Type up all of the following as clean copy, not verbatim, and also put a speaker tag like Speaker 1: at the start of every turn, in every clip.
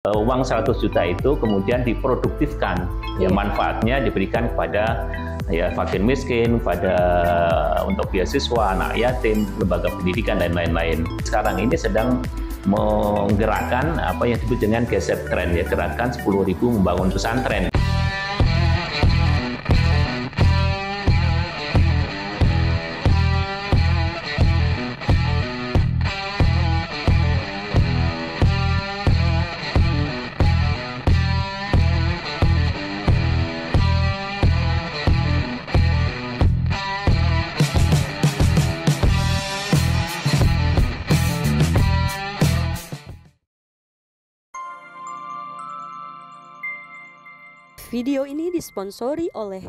Speaker 1: Uang 100 juta itu kemudian diproduktifkan, ya manfaatnya diberikan kepada ya fakir miskin, pada untuk beasiswa, anak yatim, lembaga pendidikan dan lain-lain. Sekarang ini sedang menggerakkan apa yang disebut dengan geser tren, ya gerakan 10.000 membangun pesantren.
Speaker 2: Video ini disponsori oleh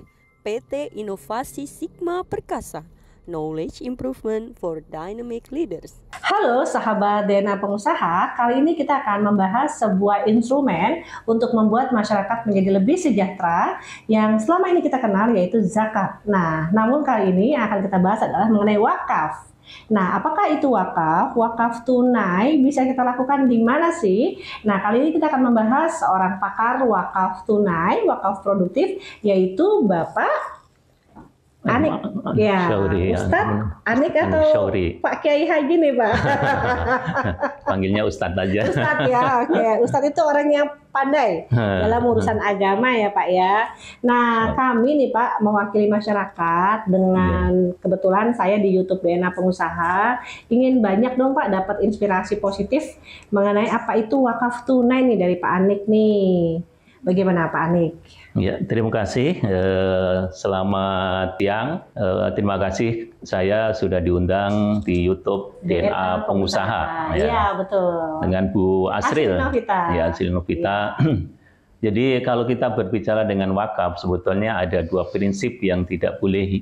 Speaker 2: PT Inovasi Sigma Perkasa, Knowledge Improvement for Dynamic Leaders.
Speaker 3: Halo sahabat DNA Pengusaha, kali ini kita akan membahas sebuah instrumen untuk membuat masyarakat menjadi lebih sejahtera yang selama ini kita kenal, yaitu zakat. Nah, namun kali ini yang akan kita bahas adalah mengenai wakaf. Nah, apakah itu wakaf? Wakaf tunai bisa kita lakukan di mana sih? Nah, kali ini kita akan membahas seorang pakar wakaf tunai, wakaf produktif, yaitu Bapak Anik. Ya, Ustadz Anik atau Syauri. Pak Kiai Haji nih, Pak?
Speaker 1: Panggilnya Ustadz aja.
Speaker 3: Ustadz ya, oke. Ustadz itu orang yang pandai dalam urusan agama ya, Pak ya. Nah, kami nih Pak mewakili masyarakat dengan kebetulan saya di YouTube DNA Pengusaha ingin banyak dong Pak dapat inspirasi positif mengenai apa itu wakaf tunai nih dari Pak Anik nih. Bagaimana Pak Anik?
Speaker 1: Ya, terima kasih. Selamat siang. Terima kasih saya sudah diundang di YouTube DNA Pengusaha.
Speaker 3: Iya, betul.
Speaker 1: Dengan Bu Asril. Ya, Asril Novita. Jadi kalau kita berbicara dengan wakaf, sebetulnya ada dua prinsip yang tidak boleh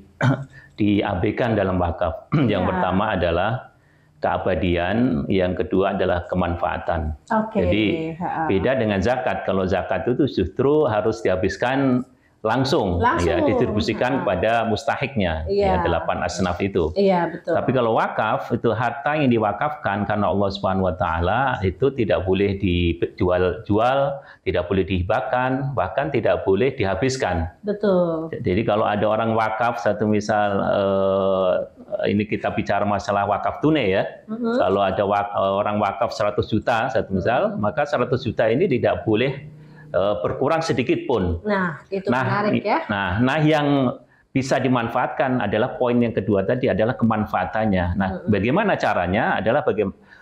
Speaker 1: diabaikan dalam wakaf. Yang pertama adalah keabadian, yang kedua adalah kemanfaatan. Jadi beda dengan zakat. Kalau zakat itu justru harus dihabiskan langsung. Ya, didistribusikan kepada mustahiknya, ya 8 asnaf itu.
Speaker 3: Iya, betul.
Speaker 1: Tapi kalau wakaf itu harta yang diwakafkan karena Allah Subhanahu wa taala itu tidak boleh dijual, tidak boleh dihibahkan, bahkan tidak boleh dihabiskan.
Speaker 3: Betul.
Speaker 1: Jadi kalau ada orang wakaf, satu misal ini kita bicara masalah wakaf tunai ya. Kalau ada orang wakaf 100 juta satu misal, maka 100 juta ini tidak boleh berkurang sedikit pun.
Speaker 3: Nah, itu menarik ya.
Speaker 1: Nah, yang bisa dimanfaatkan adalah poin yang kedua tadi adalah kemanfaatannya. Nah, bagaimana caranya adalah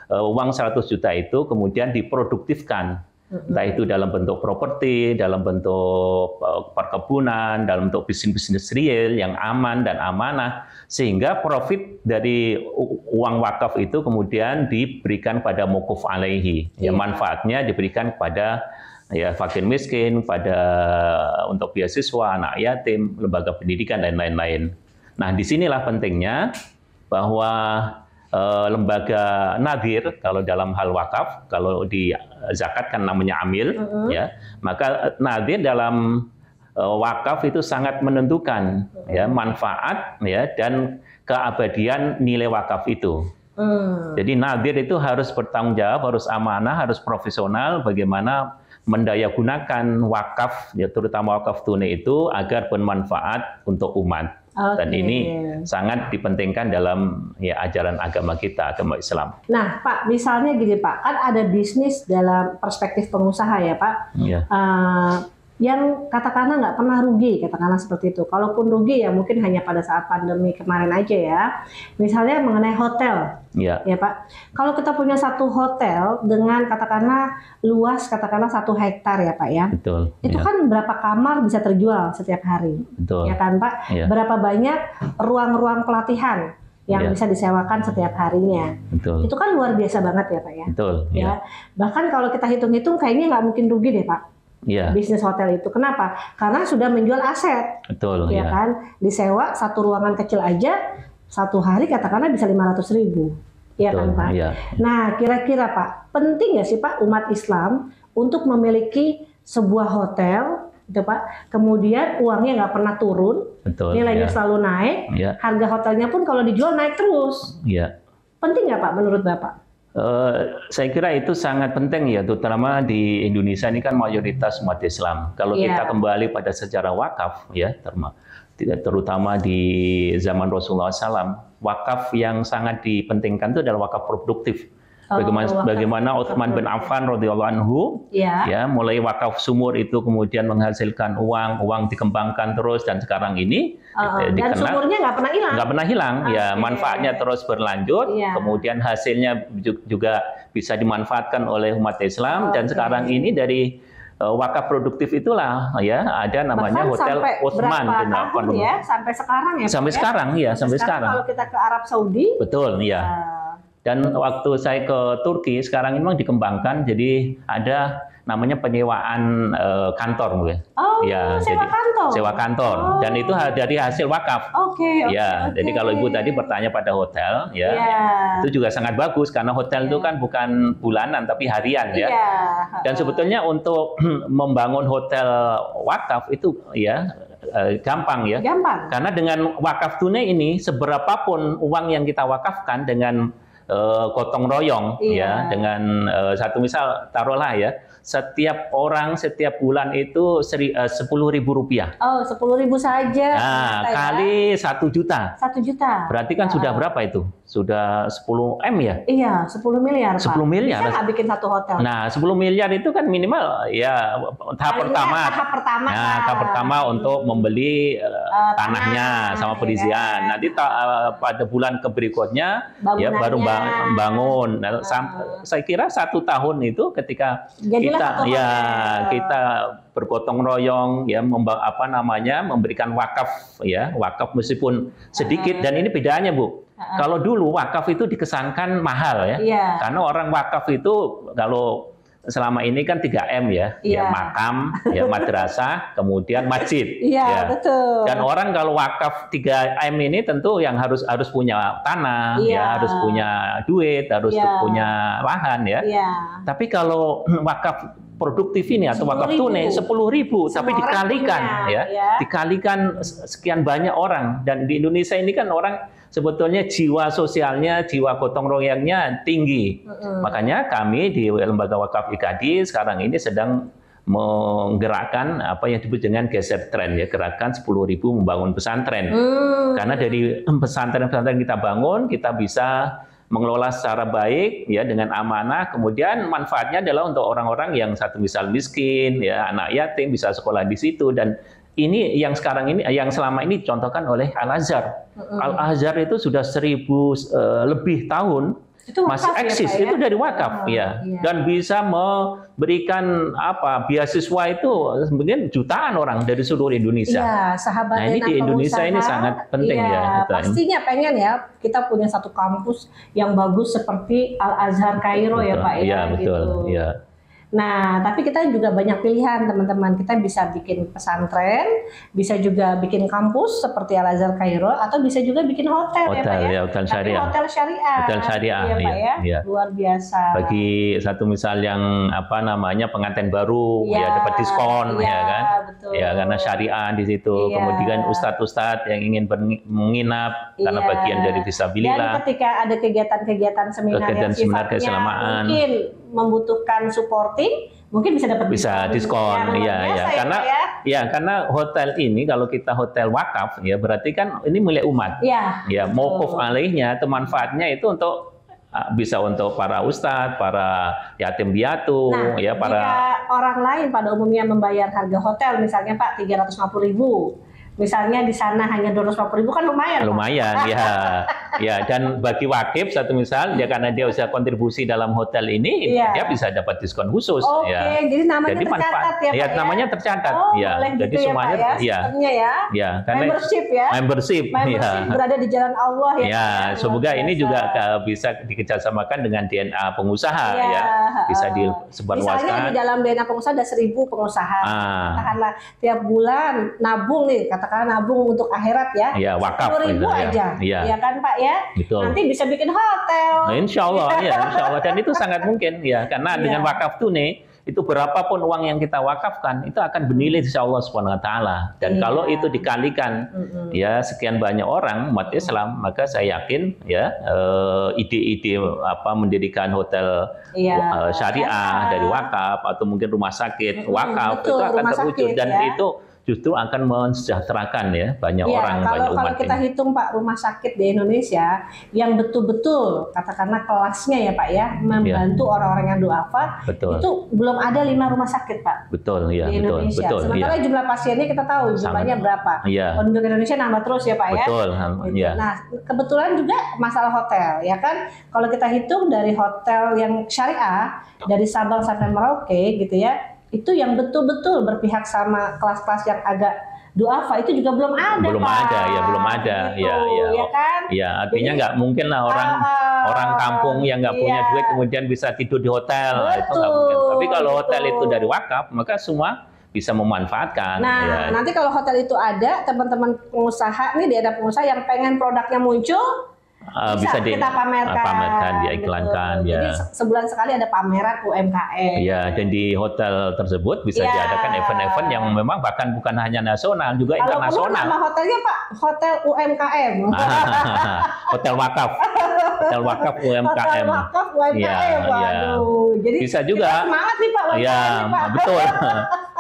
Speaker 1: uang 100 juta itu kemudian diproduktifkan. Entah itu dalam bentuk properti, dalam bentuk perkebunan, dalam bentuk bisnis-bisnis real yang aman dan amanah, sehingga profit dari uang wakaf itu kemudian diberikan pada mukuf alaihi. Ya, manfaatnya diberikan kepada ya fakir miskin, pada untuk beasiswa, anak yatim, lembaga pendidikan dan lain-lain. Nah, disinilah pentingnya bahwa lembaga nadhir kalau dalam hal wakaf, kalau di zakat kan namanya amil, ya, maka nadhir dalam wakaf itu sangat menentukan ya manfaat ya dan keabadian nilai wakaf itu. Jadi nadhir itu harus bertanggung jawab, harus amanah, harus profesional bagaimana mendayagunakan wakaf, ya terutama wakaf tunai itu agar bermanfaat untuk umat. Dan ini sangat dipentingkan dalam ya ajaran agama kita, agama Islam.
Speaker 3: Nah, Pak, misalnya gini Pak, kan ada bisnis dalam perspektif pengusaha ya Pak. Yang katakanlah nggak pernah rugi, katakanlah seperti itu. Kalaupun rugi ya mungkin hanya pada saat pandemi kemarin aja ya. Misalnya mengenai hotel, ya Pak. Kalau kita punya satu hotel dengan katakanlah luas katakanlah 1 hektar ya Pak ya.
Speaker 1: Betul.
Speaker 3: Itu kan berapa kamar bisa terjual setiap hari, ya kan Pak? Berapa banyak ruang-ruang pelatihan yang bisa disewakan setiap harinya. Itu kan luar biasa banget ya Pak ya.
Speaker 1: Betul.
Speaker 3: Ya. Bahkan kalau kita hitung-hitung kayaknya nggak mungkin rugi deh Pak. Bisnis hotel itu. Kenapa? Karena sudah menjual aset.
Speaker 1: Betul.
Speaker 3: Ya kan? Disewa satu ruangan kecil aja, satu hari katakanlah bisa 500.000. Ya kan Pak? Nah, kira-kira Pak, penting nggak sih Pak umat Islam untuk memiliki sebuah hotel, gitu Pak? Kemudian uangnya nggak pernah turun, nilainya selalu naik, harga hotelnya pun kalau dijual naik terus. Penting nggak Pak menurut Bapak?
Speaker 1: Saya kira itu sangat penting ya, terutama di Indonesia ini kan mayoritas umat Islam. Kalau kita kembali pada sejarah wakaf ya, terutama di zaman Rasulullah SAW, wakaf yang sangat dipentingkan itu adalah wakaf produktif. Bagaimana Utsman bin Affan radhiyallahu anhu ya mulai wakaf sumur itu kemudian menghasilkan uang dikembangkan terus dan sekarang ini
Speaker 3: dan sumurnya nggak pernah hilang
Speaker 1: ya, manfaatnya terus berlanjut, kemudian hasilnya juga bisa dimanfaatkan oleh umat Islam dan sekarang ini dari wakaf produktif itulah ya ada namanya Hotel Utsman bin Affan
Speaker 3: ya, sampai sekarang ya.
Speaker 1: Sampai sekarang ya, sampai sekarang.
Speaker 3: Kalau kita ke Arab Saudi
Speaker 1: betul ya. Dan waktu saya ke Turki, sekarang ini memang dikembangkan, jadi ada namanya penyewaan kantor, Bu. Sewa kantor. Dan itu dari hasil wakaf. Jadi kalau Ibu tadi bertanya pada hotel, itu juga sangat bagus karena hotel itu kan bukan bulanan tapi harian ya. Dan sebetulnya untuk membangun hotel wakaf itu gampang ya. Karena dengan wakaf tunai ini, seberapapun uang yang kita wakafkan dengan gotong royong ya, dengan satu misal taruhlah ya, setiap orang setiap bulan itu Rp10.000.
Speaker 3: Oh, Rp10.000 saja.
Speaker 1: Nah, kali 1 juta.
Speaker 3: 1 juta.
Speaker 1: Berarti kan sudah berapa itu? Sudah 10 M ya?
Speaker 3: Iya, 10 miliar.
Speaker 1: 10 miliar.
Speaker 3: Bisa nggak bikin satu hotel?
Speaker 1: Nah, 10 miliar itu kan minimal ya tahap pertama. Nah, tahap pertama untuk membeli tanahnya sama perizinan. Nanti pada bulan berikutnya ya baru bangun. Nah, saya kira 1 tahun itu ketika kita bergotong royong ya memberikan wakaf ya, wakaf meskipun sedikit dan ini bedanya Bu. Kalau dulu wakaf itu dikesankan mahal ya. Karena orang wakaf itu kalau selama ini kan 3M ya, makam, ya madrasah, kemudian masjid.
Speaker 3: Betul.
Speaker 1: Dan orang kalau wakaf 3M ini tentu yang harus punya tanah, ya harus punya duit, harus punya lahan ya. Tapi kalau wakaf produktif ini atau wakaf tunai 10.000, tapi dikalikan dikalikan sekian banyak orang. Dan di Indonesia ini kan orang sebetulnya jiwa sosialnya, jiwa gotong royongnya tinggi. Makanya kami di Lembaga Wakaf IKADI sekarang ini sedang menggerakkan apa yang disebut dengan geser tren ya, gerakan 10.000 membangun pesantren. Karena dari pesantren-pesantren kita bangun, kita bisa mengelola secara baik ya dengan amanah, kemudian manfaatnya adalah untuk orang-orang yang satu misal miskin ya, anak yatim bisa sekolah di situ. Dan ini yang sekarang ini yang selama ini dicontohkan oleh Al-Azhar. Al-Azhar itu sudah 1000 lebih tahun itu masih eksis ya, itu dari wakaf dan bisa memberikan beasiswa itu mungkin jutaan orang dari seluruh Indonesia. Nah ini di Indonesia ini sangat penting
Speaker 3: pastinya pengen ya kita punya satu kampus yang bagus seperti Al-Azhar Kairo ya Pak ya.
Speaker 1: Betul.
Speaker 3: Nah, tapi kita juga banyak pilihan teman-teman. Kita bisa bikin pesantren, bisa juga bikin kampus seperti Al-Azhar Kairo, atau bisa juga bikin hotel ya Pak ya.
Speaker 1: Hotel syariah.
Speaker 3: Hotel syariah.
Speaker 1: Hotel syariah
Speaker 3: ya, Pak, ya. Luar biasa.
Speaker 1: Bagi satu misal yang pengantin baru ya dapat diskon ya kan.
Speaker 3: Betul.
Speaker 1: Ya karena syariah di situ. Kemudian ustadz-ustadz yang ingin menginap karena bagian dari fisabilillah.
Speaker 3: Dan ketika ada kegiatan-kegiatan seminar yang sifatnya mungkin membutuhkan supporting, mungkin bisa dapat
Speaker 1: diskon. Karena hotel ini kalau kita hotel wakaf ya berarti kan ini milik umat. Mauquf alaihnya itu manfaatnya itu untuk bisa untuk para ustadz, para yatim piatu, para
Speaker 3: jika orang lain pada umumnya membayar harga hotel misalnya Pak 350.000. Misalnya di sana hanya 250.000 kan lumayan.
Speaker 1: Lumayan ya. Dan bagi wakif satu misal dia karena dia usaha kontribusi dalam hotel ini dia bisa dapat diskon khusus.
Speaker 3: Jadi namanya tercatat ya Pak.
Speaker 1: Namanya tercatat.
Speaker 3: Jadi gitu semuanya membership berada di jalan Allah ya.
Speaker 1: Semoga ini juga bisa dikerjasamakan dengan DNA pengusaha bisa disebarluaskan.
Speaker 3: Misalnya di dalam DNA pengusaha ada 1.000 pengusaha. Katakanlah tiap bulan nabung nih, katakan nabung untuk akhirat ya,
Speaker 1: wakaf
Speaker 3: 10.000 aja, ya kan Pak ya.
Speaker 1: Betul.
Speaker 3: Nanti bisa bikin hotel.
Speaker 1: Insya Allah. Dan itu sangat mungkin ya, karena dengan wakaf tunai itu berapapun uang yang kita wakafkan itu akan bernilai di sisi Allah Subhanahu wa taala. Dan kalau itu dikalikan ya sekian banyak orang umat Islam, maka saya yakin ya ide-ide mendirikan hotel syariah dari wakaf atau mungkin rumah sakit wakaf itu akan terwujud dan itu justru akan mensejahterakan ya banyak orang, banyak umat.
Speaker 3: Kalau kita hitung Pak, rumah sakit di Indonesia yang betul-betul katakanlah kelasnya ya Pak ya membantu orang-orang yang duafa, itu belum ada 5 rumah sakit Pak.
Speaker 1: Betul ya,
Speaker 3: di Indonesia.
Speaker 1: Betul.
Speaker 3: Sementara jumlah pasiennya kita tahu jumlahnya berapa. Penduduk Indonesia nambah terus ya Pak ya.
Speaker 1: Betul.
Speaker 3: Gitu. Nah kebetulan juga masalah hotel ya kan, kalau kita hitung dari hotel yang syariah dari Sabang sampai Merauke gitu ya, itu yang betul-betul berpihak sama kelas-kelas yang agak duafa itu juga belum ada.
Speaker 1: Belum
Speaker 3: Pak.
Speaker 1: ada, belum ada.
Speaker 3: Gitu, ya kan?
Speaker 1: Ya, artinya nggak mungkin lah orang kampung yang nggak punya duit kemudian bisa tidur di hotel. Itu nggak mungkin. Tapi kalau hotel itu dari wakaf, maka semua bisa memanfaatkan.
Speaker 3: Nah, nanti kalau hotel itu ada, teman-teman pengusaha nih, ada pengusaha yang pengen produknya muncul, bisa kita pamerkan,
Speaker 1: diiklankan.
Speaker 3: Jadi sebulan sekali ada pameran UMKM.
Speaker 1: Ya, dan di hotel tersebut bisa diadakan event-event yang memang bahkan bukan hanya nasional, juga internasional.
Speaker 3: Kalau nama hotelnya Pak, Hotel UMKM.
Speaker 1: Hotel wakaf. Hotel wakaf UMKM.
Speaker 3: Hotel wakaf UMKM. Waduh. Jadi
Speaker 1: bisa juga.
Speaker 3: Semangat nih Pak.
Speaker 1: Ya, betul.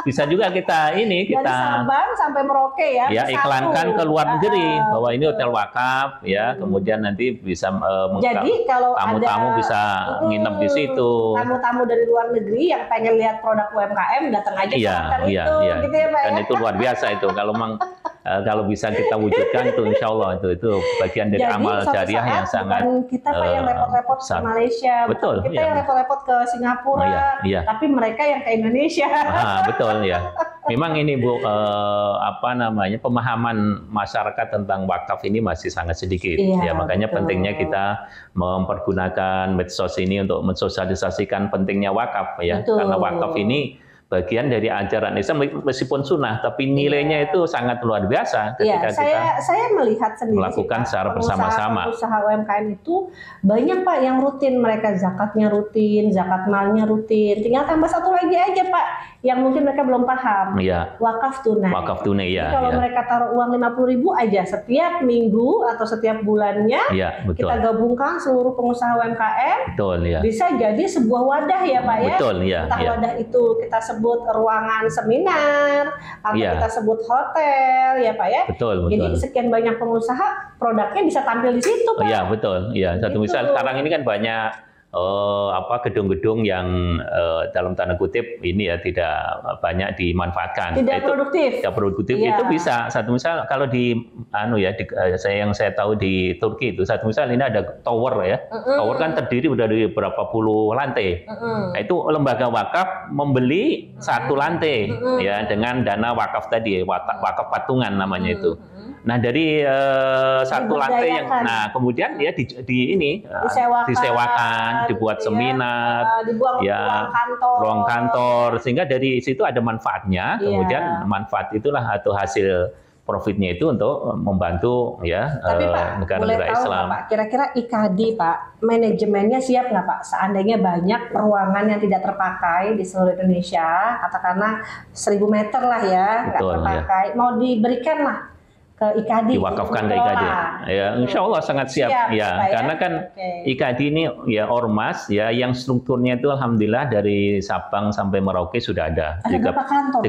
Speaker 1: Bisa juga kita
Speaker 3: dari Sabang sampai Merauke ya.
Speaker 1: Ya, iklankan ke luar negeri bahwa ini hotel wakaf ya, kemudian nanti bisa
Speaker 3: jadi kalau
Speaker 1: tamu-tamu bisa nginep di situ.
Speaker 3: Tamu-tamu dari luar negeri yang pengen lihat produk UMKM datang aja ke hotel itu, gitu ya Pak.
Speaker 1: Dan itu luar biasa itu kalau bisa kita wujudkan itu insya Allah itu bagian dari amal jariah yang sangat.
Speaker 3: Kita Pak yang repot-repot ke Malaysia, kita yang repot-repot ke Singapura, tapi mereka yang ke Indonesia.
Speaker 1: Betul ya. Memang ini Bu pemahaman masyarakat tentang wakaf ini masih sangat sedikit. Ya makanya pentingnya kita mempergunakan medsos ini untuk mensosialisasikan pentingnya wakaf ya. Karena wakaf ini bagian dari ajaran Islam meskipun sunnah, tapi nilainya itu sangat luar biasa ketika
Speaker 3: saya melihat sendiri
Speaker 1: melakukan secara bersama-sama.
Speaker 3: Usaha UMKM itu banyak Pak yang rutin, mereka zakatnya rutin, zakat malnya rutin. Tinggal tambah satu lagi aja Pak yang mungkin mereka belum paham. Wakaf tunai.
Speaker 1: Wakaf tunai ya.
Speaker 3: Jadi kalau mereka taruh uang 50.000 aja setiap minggu atau setiap bulannya, kita gabungkan seluruh pengusaha UMKM, bisa jadi sebuah wadah ya Pak ya. Entah wadah itu kita sebut ruangan seminar atau kita sebut hotel ya Pak ya. Jadi sekian banyak pengusaha produknya bisa tampil di situ Pak.
Speaker 1: Iya betul. Iya. Satu misal sekarang ini kan banyak gedung-gedung yang dalam tanda kutip ini ya tidak banyak dimanfaatkan.
Speaker 3: Tidak produktif.
Speaker 1: Tidak produktif itu bisa. Satu misal kalau yang saya tahu di Turki itu satu misal ini ada tower ya. Tower kan terdiri dari berapa puluh lantai. Nah, itu lembaga wakaf membeli satu lantai ya dengan dana wakaf tadi, wakaf patungan namanya itu. Nah dari satu lantai yang, kemudian ya disewakan, dibuat seminar, ruang kantor, sehingga dari situ ada manfaatnya. Kemudian manfaat itulah atau hasil profitnya itu untuk membantu negara-negara Islam.
Speaker 3: Pak, kira-kira IKADI Pak, manajemennya siap nggak Pak? Seandainya banyak ruangan yang tidak terpakai di seluruh Indonesia, katakanlah 1.000 meter lah ya, nggak terpakai, mau diberikan lah ke IKADI,
Speaker 1: diwakafkan ke IKADI. Ya, insya Allah sangat siap. Karena kan IKADI ini ya ormas ya yang strukturnya itu alhamdulillah dari Sabang sampai Merauke sudah ada. 34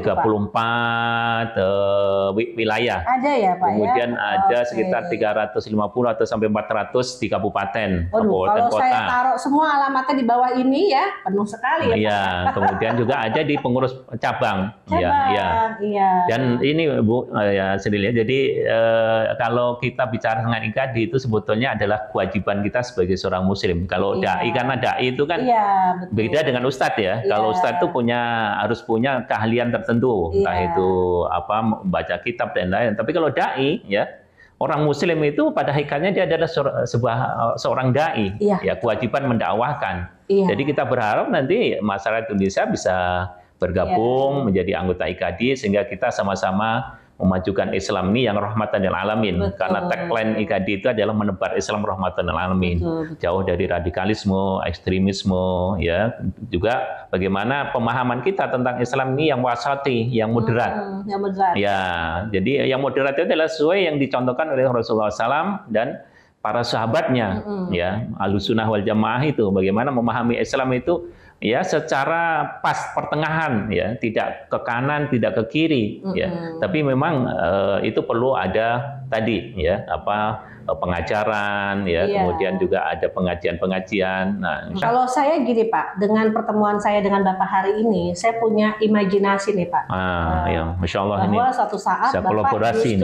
Speaker 1: wilayah.
Speaker 3: Ada ya Pak.
Speaker 1: Kemudian ada sekitar 350 atau sampai 400 di kabupaten,
Speaker 3: kalau kota. Saya taruh semua alamatnya di bawah ini ya, penuh sekali ya Pak.
Speaker 1: Kemudian juga ada di pengurus cabang. Dan ini Bu sendiri jadi kalau kita bicara dengan IKADI itu sebetulnya adalah kewajiban kita sebagai seorang muslim. Kalau dai, karena dai itu kan beda dengan ustadz ya. Kalau ustadz itu harus punya keahlian tertentu, entah itu membaca kitab dan lain. Tapi kalau dai ya, orang muslim itu pada hakikatnya dia adalah seorang dai, ya kewajiban mendakwahkan. Jadi kita berharap nanti masyarakat Indonesia bisa bergabung menjadi anggota IKADI sehingga kita sama-sama memajukan Islam ini yang rahmatan lil alamin.
Speaker 3: Betul.
Speaker 1: Karena tagline IKAD itu adalah menebar Islam rahmatan lil alamin.
Speaker 3: Betul.
Speaker 1: Jauh dari radikalisme, ekstremisme, ya. Juga bagaimana pemahaman kita tentang Islam ini yang wasati, yang moderat.
Speaker 3: Yang moderat.
Speaker 1: Ya, jadi yang moderat itu adalah sesuai yang dicontohkan oleh Rasulullah SAW dan para sahabatnya, ya, Ahlussunnah wal Jamaah itu bagaimana memahami Islam itu ya secara pas pertengahan, ya, tidak ke kanan, tidak ke kiri, ya. Tapi memang itu perlu ada tadi, ya, pengajaran, ya, kemudian juga ada pengajian-pengajian. Nah,
Speaker 3: kalau saya gini Pak, dengan pertemuan saya dengan Bapak hari ini, saya punya imajinasi nih Pak.
Speaker 1: Ya, Masya Allah,
Speaker 3: bahwa
Speaker 1: ini
Speaker 3: suatu saat
Speaker 1: bisa
Speaker 3: Bapak
Speaker 1: kolaborasi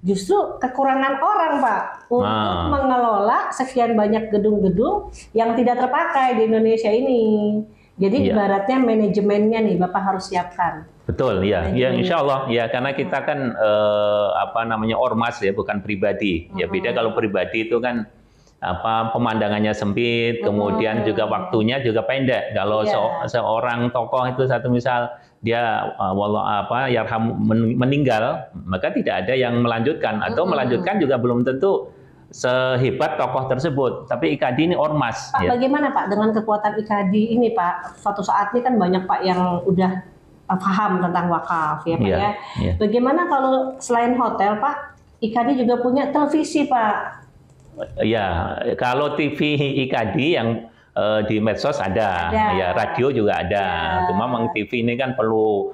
Speaker 3: justru kekurangan orang Pak untuk mengelola sekian banyak gedung-gedung yang tidak terpakai di Indonesia ini. Jadi ibaratnya manajemennya nih Bapak harus siapkan.
Speaker 1: Betul, ya, ya, Insya Allah, ya, karena kita kan ormas, ya, bukan pribadi. Ya, beda kalau pribadi itu kan pemandangannya sempit, kemudian juga waktunya juga pendek. Kalau seorang tokoh itu satu misal dia meninggal, maka tidak ada yang melanjutkan, atau melanjutkan juga belum tentu sehebat tokoh tersebut. Tapi IKAD ini ormas.
Speaker 3: Pak, bagaimana Pak dengan kekuatan IKAD ini Pak? Suatu saat ini kan banyak Pak yang udah paham tentang wakaf, ya Pak, ya. Bagaimana kalau selain hotel Pak, IKAD juga punya televisi Pak?
Speaker 1: Ya, kalau TV IKAD yang di medsos ada, ya, radio juga ada. Cuma memang TV ini kan perlu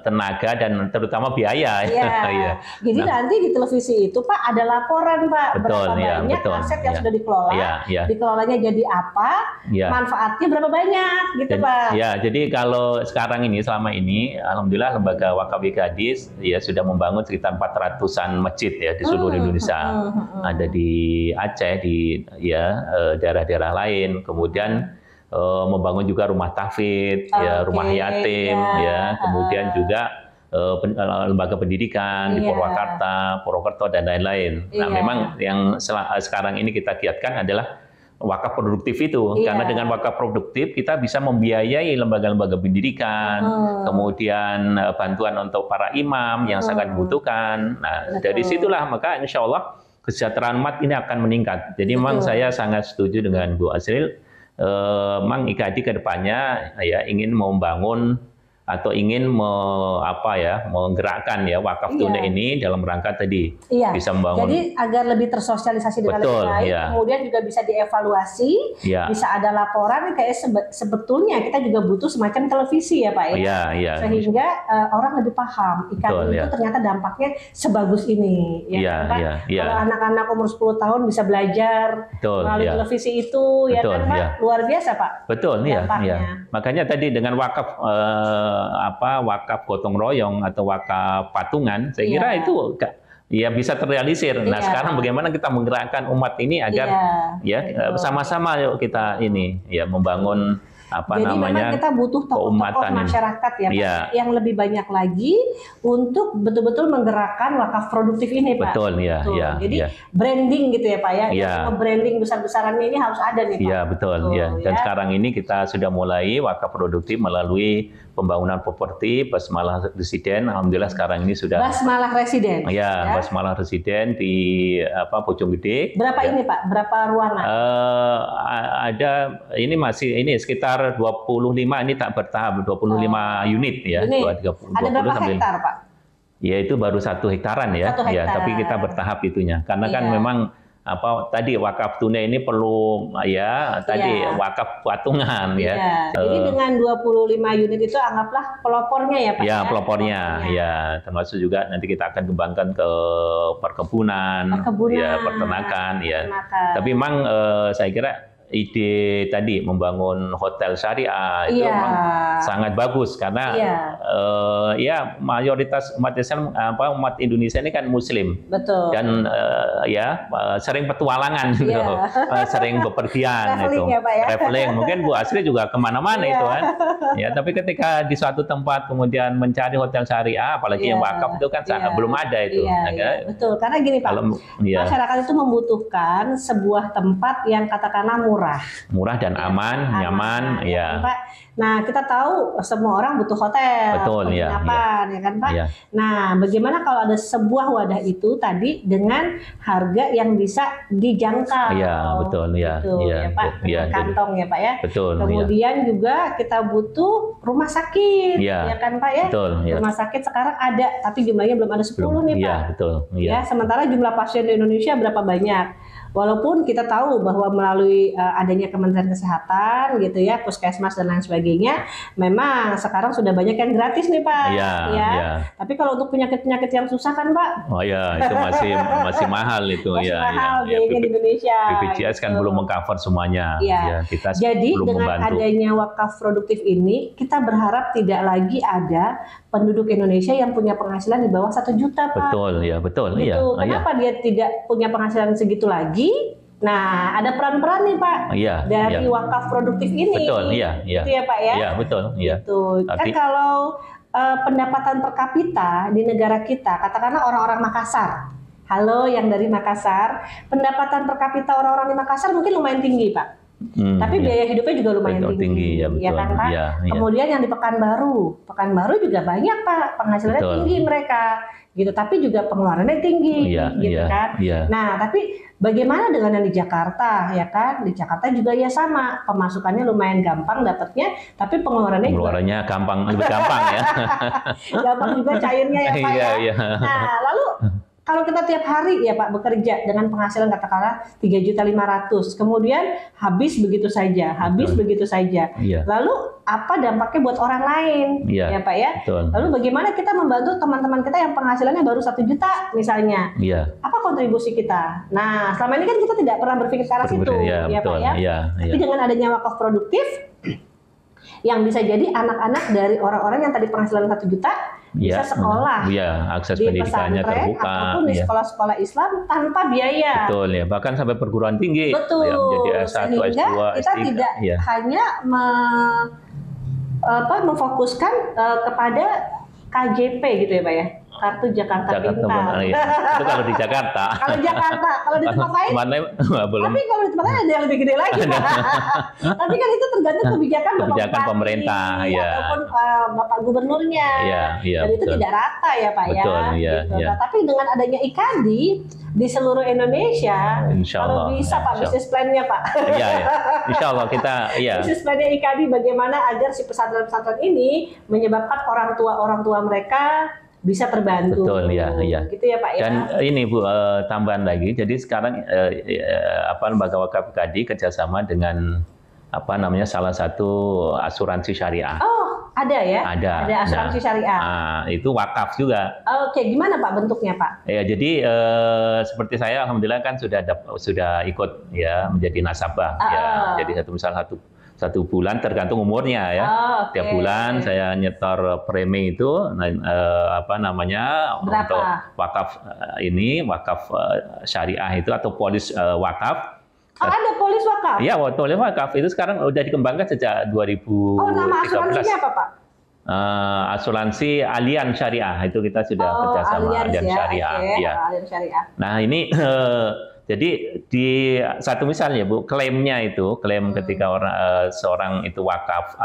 Speaker 1: tenaga dan terutama biaya.
Speaker 3: Ya. Jadi nanti di televisi itu Pak ada laporan Pak, berapa banyak aset yang sudah dikelola, dikelolanya jadi apa, manfaatnya berapa banyak, gitu Pak.
Speaker 1: Ya, jadi kalau sekarang ini, selama ini, alhamdulillah lembaga wakaf IKAD ya sudah membangun sekitar 400-an masjid, ya, di seluruh Indonesia. Ada di Aceh, di daerah-daerah lain, kemudian membangun juga rumah tahfidz, ya, rumah yatim, ya, kemudian juga lembaga pendidikan di Purwakarta, Purwokerto, dan lain-lain. Nah, memang yang sekarang ini kita giatkan adalah wakaf produktif itu, karena dengan wakaf produktif kita bisa membiayai lembaga-lembaga pendidikan, kemudian bantuan untuk para imam yang sangat dibutuhkan. Nah, dari situlah maka insya Allah kesejahteraan umat ini akan meningkat. Jadi memang saya sangat setuju dengan Bu Asril. Memang IKAD ke depannya ya ingin membangun atau ingin menggerakkan ya wakaf tunai ini dalam rangka tadi bisa membangun.
Speaker 3: Jadi agar lebih tersosialisasi dengan lebih baik, kemudian juga bisa dievaluasi, bisa ada laporan. Kayak sebetulnya kita juga butuh semacam televisi ya Pak ya, sehingga orang lebih paham IKAD itu ternyata dampaknya sebagus ini. Kalau anak-anak umur 10 tahun bisa belajar melalui televisi itu, ya kan Pak, luar biasa Pak.
Speaker 1: Betul, makanya tadi dengan wakaf wakaf gotong royong atau wakaf patungan, saya kira itu ya bisa terrealisir. Nah, sekarang bagaimana kita menggerakkan umat ini agar sama-sama yuk kita ini ya membangun
Speaker 3: Jadi memang kita butuh tokoh-tokoh masyarakat yang lebih banyak lagi untuk betul-betul menggerakkan wakaf produktif ini Pak.
Speaker 1: Betul,
Speaker 3: Jadi branding gitu ya Pak ya. Branding besar-besarannya ini harus ada nih Pak.
Speaker 1: Iya, betul. Dan sekarang ini kita sudah mulai wakaf produktif melalui pembangunan properti Basmalah Residen. Alhamdulillah sekarang ini sudah
Speaker 3: Basmalah Residen.
Speaker 1: Basmalah Residen di Bojonggede.
Speaker 3: Berapa ini Pak? Berapa ruangan?
Speaker 1: Ada ini sekitar 25, ini tak bertahap, 25 unit ya.
Speaker 3: Ada berapa hektar Pak?
Speaker 1: Ya itu baru 1 hektaran ya. Tapi kita bertahap itunya. Karena kan memang tadi wakaf tunai ini perlu wakaf patungan
Speaker 3: Jadi dengan 25 unit itu anggaplah pelopornya ya Pak.
Speaker 1: Pelopornya. Termasuk juga nanti kita akan kembangkan ke perkebunan. Peternakan. Tapi memang saya kira ide tadi membangun hotel syariah itu memang sangat bagus karena mayoritas umat Islam umat Indonesia ini kan Muslim.
Speaker 3: Betul.
Speaker 1: Dan sering petualangan sering bepergian traveling. Mungkin Bu Asri juga kemana-mana itu kan. Tapi ketika di suatu tempat kemudian mencari hotel syariah, apalagi yang wakaf itu kan belum ada itu.
Speaker 3: Betul. Karena gini Pak, masyarakat itu membutuhkan sebuah tempat yang katakanlah murah.
Speaker 1: Murah dan aman, nyaman, ya.
Speaker 3: Pak. Nah, kita tahu semua orang butuh hotel,
Speaker 1: Betul, ya,
Speaker 3: penginapan, ya kan Pak?
Speaker 1: Ya.
Speaker 3: Nah, bagaimana kalau ada sebuah wadah itu tadi dengan harga yang bisa dijangkau?
Speaker 1: Iya, betul, ya.
Speaker 3: Gitu,
Speaker 1: Ya,
Speaker 3: ya Pak,
Speaker 1: ya,
Speaker 3: dengan kantong ya Pak ya.
Speaker 1: betul.
Speaker 3: Kemudian juga kita butuh rumah sakit,
Speaker 1: ya
Speaker 3: kan Pak ya?
Speaker 1: Betul, ya.
Speaker 3: Rumah sakit sekarang ada, tapi jumlahnya belum ada 10 nih Pak.
Speaker 1: Iya, betul.
Speaker 3: Ya, sementara jumlah pasien di Indonesia berapa banyak? Walaupun kita tahu bahwa melalui adanya Kementerian Kesehatan gitu ya, Puskesmas dan lain sebagainya, memang sekarang sudah banyak yang gratis nih Pak.
Speaker 1: Iya,
Speaker 3: ya.
Speaker 1: iya.
Speaker 3: Tapi kalau untuk penyakit-penyakit yang susah kan Pak?
Speaker 1: Oh ya, itu masih mahal itu.
Speaker 3: Masih
Speaker 1: ya.
Speaker 3: mahal
Speaker 1: Ya.
Speaker 3: biayanya di Indonesia.
Speaker 1: BPJS kan belum mengcover semuanya.
Speaker 3: Iya.
Speaker 1: Ya, kita
Speaker 3: Jadi
Speaker 1: belum
Speaker 3: dengan
Speaker 1: membantu.
Speaker 3: adanya wakaf produktif ini, kita berharap tidak lagi ada penduduk Indonesia yang punya penghasilan di bawah 1 juta Pak.
Speaker 1: Betul, ya, betul.
Speaker 3: Gitu.
Speaker 1: Iya.
Speaker 3: Kenapa dia tidak punya penghasilan segitu lagi? Nah, ada peran-peran nih Pak
Speaker 1: Iya,
Speaker 3: dari
Speaker 1: iya.
Speaker 3: wakaf produktif ini.
Speaker 1: Betul, iya, iya.
Speaker 3: Gitu ya Pak ya?
Speaker 1: Iya, betul, iya.
Speaker 3: Gitu.
Speaker 1: Tapi-
Speaker 3: Kan kalau pendapatan per kapita di negara kita, katakanlah orang-orang Makassar. Halo yang dari Makassar, pendapatan per kapita orang-orang di Makassar mungkin lumayan tinggi Pak. Tapi
Speaker 1: iya.
Speaker 3: biaya hidupnya juga lumayan
Speaker 1: Betul,
Speaker 3: tinggi,
Speaker 1: ya, betul.
Speaker 3: kan Pak?
Speaker 1: Iya, iya.
Speaker 3: Kemudian yang di Pekanbaru juga banyak Pak, penghasilannya
Speaker 1: Betul.
Speaker 3: tinggi mereka, gitu. Tapi juga pengeluarannya tinggi,
Speaker 1: Iya,
Speaker 3: gitu
Speaker 1: iya,
Speaker 3: kan?
Speaker 1: iya.
Speaker 3: Nah, tapi bagaimana dengan yang di Jakarta, ya kan? Di Jakarta juga ya sama, pemasukannya lumayan gampang dapatnya, tapi pengeluarannya juga
Speaker 1: Pengeluarannya lebih gampang ya.
Speaker 3: gampang juga cairnya ya Pak
Speaker 1: Iya,
Speaker 3: ya.
Speaker 1: iya.
Speaker 3: Nah, lalu kalau kita tiap hari ya Pak bekerja dengan penghasilan katakanlah 3.500.000, kemudian habis begitu saja, begitu saja.
Speaker 1: Iya.
Speaker 3: Lalu apa dampaknya buat orang lain,
Speaker 1: Iya,
Speaker 3: ya Pak ya?
Speaker 1: betul.
Speaker 3: Lalu bagaimana kita membantu teman-teman kita yang penghasilannya baru 1 juta misalnya?
Speaker 1: Iya.
Speaker 3: Apa kontribusi kita? Nah, selama ini kan kita tidak pernah berpikir ke arah situ,
Speaker 1: Iya,
Speaker 3: ya
Speaker 1: betul.
Speaker 3: Pak ya.
Speaker 1: Iya, iya.
Speaker 3: Tapi dengan adanya wakaf produktif, yang bisa jadi anak-anak dari orang-orang yang tadi penghasilan 1 juta bisa
Speaker 1: Iya,
Speaker 3: sekolah
Speaker 1: Iya, akses
Speaker 3: di
Speaker 1: pendidikannya
Speaker 3: pesantren
Speaker 1: terbuka.
Speaker 3: ataupun di
Speaker 1: Iya.
Speaker 3: sekolah-sekolah Islam tanpa biaya.
Speaker 1: Betul ya, bahkan sampai perguruan tinggi.
Speaker 3: Betul.
Speaker 1: Ya, menjadi S1,
Speaker 3: Sehingga
Speaker 1: S2,
Speaker 3: kita
Speaker 1: S3.
Speaker 3: tidak
Speaker 1: Iya.
Speaker 3: hanya memfokuskan kepada KJP gitu ya Pak ya, Kartu Jakarta Pintar.
Speaker 1: benar, iya. Itu kalau di Jakarta.
Speaker 3: Kalau Jakarta, kalau di tempat lain,
Speaker 1: Mana belum.
Speaker 3: tapi kalau di tempat lain ada yang lebih gede lagi Pak. Tapi kan itu tergantung kebijakan Bapak
Speaker 1: Kebijakan
Speaker 3: Bupati
Speaker 1: pemerintah, ya.
Speaker 3: ataupun Bapak Gubernurnya.
Speaker 1: Iya, iya,
Speaker 3: Dan itu
Speaker 1: betul.
Speaker 3: tidak rata ya Pak ya.
Speaker 1: Betul, iya,
Speaker 3: Gitu.
Speaker 1: iya.
Speaker 3: Nah, tapi dengan adanya IKADI di seluruh Indonesia,
Speaker 1: Insya
Speaker 3: kalau
Speaker 1: Allah,
Speaker 3: bisa Pak
Speaker 1: insya Allah.
Speaker 3: bisnis plan-nya Pak.
Speaker 1: Iya, iya. Insya Allah kita, iya.
Speaker 3: Bisnis plan-nya IKADI bagaimana agar si pesantren-pesantren ini menyebabkan orang tua mereka bisa terbantu.
Speaker 1: Betul, iya, iya.
Speaker 3: Gitu ya Pak ya.
Speaker 1: Dan ini Bu, tambahan lagi. Jadi sekarang Lembaga Wakaf IKADI kerjasama dengan salah satu asuransi syariah.
Speaker 3: Oh, ada ya?
Speaker 1: Ada.
Speaker 3: Ada asuransi syariah.
Speaker 1: Itu wakaf juga.
Speaker 3: Oke, gimana Pak bentuknya Pak?
Speaker 1: Ya, jadi seperti saya, alhamdulillah kan sudah ikut ya menjadi nasabah. Ya, jadi satu bulan tergantung umurnya ya.
Speaker 3: Oke.
Speaker 1: Tiap bulan saya nyetor premi itu
Speaker 3: Berapa?
Speaker 1: untuk wakaf wakaf syariah itu atau polis wakaf.
Speaker 3: Oh, ada polis wakaf?
Speaker 1: Iya, polis wakaf itu sekarang udah dikembangkan sejak 2013.
Speaker 3: Oh, nama asuransinya apa Pak?
Speaker 1: Asuransi Allianz Syariah itu kita sudah kerjasama Allianz
Speaker 3: ya,
Speaker 1: Syariah.
Speaker 3: okay.
Speaker 1: Ya.
Speaker 3: Allianz Syariah.
Speaker 1: Nah ini jadi di satu misalnya Bu, klaim ketika seorang itu wakaf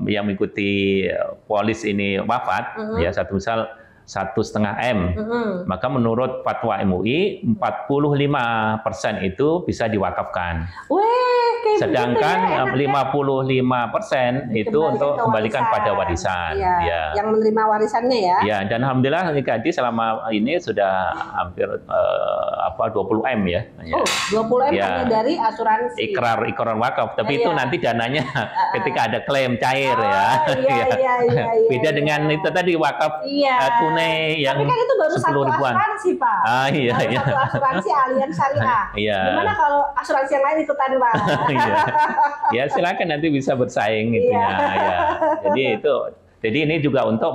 Speaker 1: yang mengikuti polis ini wafat ya misal 1,5 M, maka menurut fatwa MUI 45% itu bisa diwakafkan.
Speaker 3: Weh, kayak
Speaker 1: Sedangkan
Speaker 3: begitu ya,
Speaker 1: 55% itu untuk kembalikan pada warisan.
Speaker 3: Ya,
Speaker 1: Ya.
Speaker 3: yang menerima warisannya ya.
Speaker 1: Ya, dan alhamdulillah IKADI selama ini sudah hampir 20 M ya.
Speaker 3: Oh, 20 M
Speaker 1: Ya.
Speaker 3: hanya dari asuransi.
Speaker 1: Ikrar wakaf, tapi itu
Speaker 3: Iya.
Speaker 1: nanti dananya ketika ada klaim cair ya.
Speaker 3: Iya.
Speaker 1: Beda dengan itu tadi wakaf tunai yang
Speaker 3: tapi kan itu baru
Speaker 1: 10
Speaker 3: satu
Speaker 1: ribuan.
Speaker 3: asuransi Pak.
Speaker 1: Iya,
Speaker 3: Baru
Speaker 1: iya.
Speaker 3: satu asuransi Allianz Syariah.
Speaker 1: Iya.
Speaker 3: Gimana kalau asuransi yang lain ikutan Pak?
Speaker 1: Iya. Ya silakan nanti bisa bersaing gitu
Speaker 3: Iya.
Speaker 1: ya. Jadi ini juga untuk